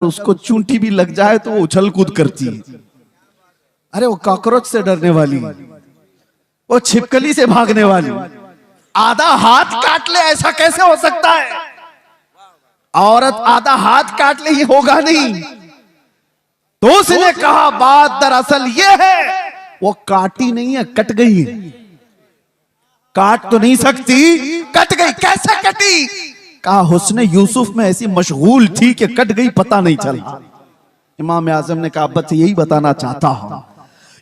उसको चूंटी भी लग जाए तो वो उछल कूद करती है। अरे वो कॉकरोच से डरने वाली, वो छिपकली से भागने वाली, आधा हाथ काट ले ऐसा कैसे हो सकता है? औरत आधा हाथ काट ले ये होगा नहीं। तो उसने कहा बात दरअसल ये है वो काटी नहीं है, कट गई है। काट तो नहीं सकती, कट गई। कैसे कटी? कहा हुस्न यूसुफ में ऐसी मशगूल थी कि कट गई, पता नहीं चला। इमाम आजम ने कहा बस यही बताना चाहता हूं,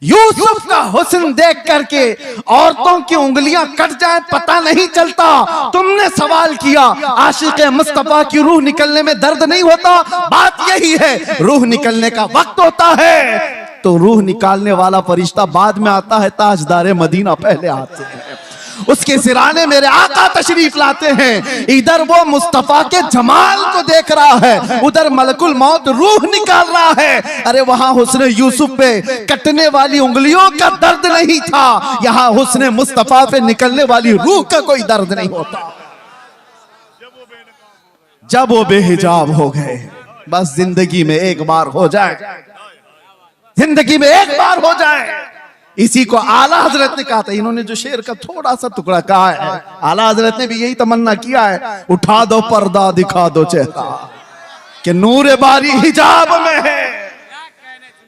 यूसुफ का हुस्न देख करके औरतों की उंगलियां कट जाए पता नहीं चलता। तुमने सवाल किया आशिक मुस्तफा की रूह निकलने में दर्द नहीं होता? बात यही है, रूह निकलने का वक्त होता है तो रूह निकालने वाला फरिश्ता बाद में आता है, ताजदार मदीना पहले आते हैं। उसके सिराने मेरे आका तशरीफ लाते हैं। इधर वो मुस्तफा के जमाल को देख रहा है, उधर मलकुल मौत रूह निकाल रहा है। अरे वहां हुस्न यूसुफ पे कटने वाली उंगलियों का दर्द नहीं था, यहां हुस्न मुस्तफा पे निकलने वाली रूह का कोई दर्द नहीं होता। जब वो बेहिजाब हो गए, बस जिंदगी में एक बार हो जाए, जिंदगी में एक बार हो जाए। इसी को आला हजरत ने कहा था। इन्होंने जो शेर का थोड़ा सा टुकड़ा कहा है, आला हजरत ने भी यही तमन्ना किया है, उठा दो पर्दा दिखा दो चेहरा कि नूर बारी हिजाब में है।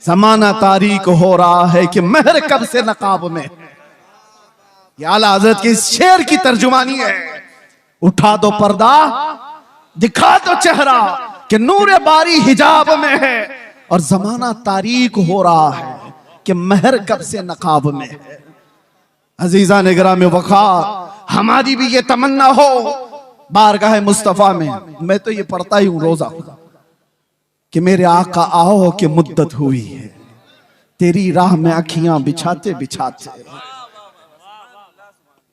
जमाना तारीक हो रहा है कि महर कब से नकाब में। ये आला हजरत के इस शेर की तर्जुमानी है, उठा दो पर्दा दिखा दो चेहरा कि नूर बारी हिजाब में है और जमाना तारीक हो रहा है कि महर कब से नकाब में है। अजीजा निगरां में वक़ार, हमारी भी ये तमन्ना हो बारगाह मुस्तफा में। मैं तो ये पढ़ता ही हूं रोजा कि मेरे आका आओ कि मुद्दत हुई है तेरी राह में अखियां बिछाते बिछाते,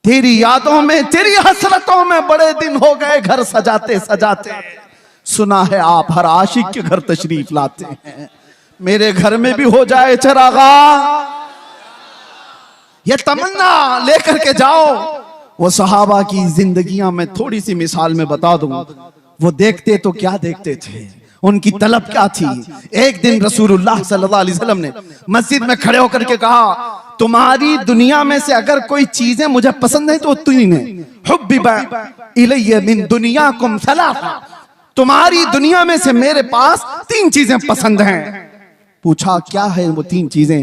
तेरी यादों में तेरी हसरतों में बड़े दिन हो गए घर सजाते सजाते। सुना है आप हर आशिक के घर तशरीफ लाते हैं, मेरे घर में भी हो जाए चरागा। ये तमन्ना लेकर के जाओ। वो सहाबा की जिंदगियां में थोड़ी सी मिसाल में बता दूं, वो देखते तो क्या देखते थे, उनकी तलब क्या थी। एक दिन रसूलुल्लाह सल्लल्लाहु अलैहि वसल्लम ने मस्जिद में खड़े होकर के कहा, तुम्हारी दुनिया में से अगर कोई चीजें मुझे पसंद है तो तीन है। हुब्बिबा इलैया मिन दुनियाकुम सलासा, तुम्हारी दुनिया में से मेरे पास तीन चीजें पसंद हैं। पूछा क्या है वो तीन चीजें?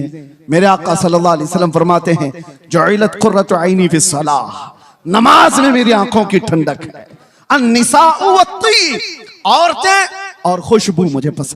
मेरे आका सल्लल्लाहु अलैहि वसल्लम फरमाते हैं, जुइलत कुर्रतु ऐनी फिस सलाह, नमाज में मेरी आंखों की ठंडक है। अन्निसाउ वत्तीब, औरतें और खुशबू मुझे पसंद।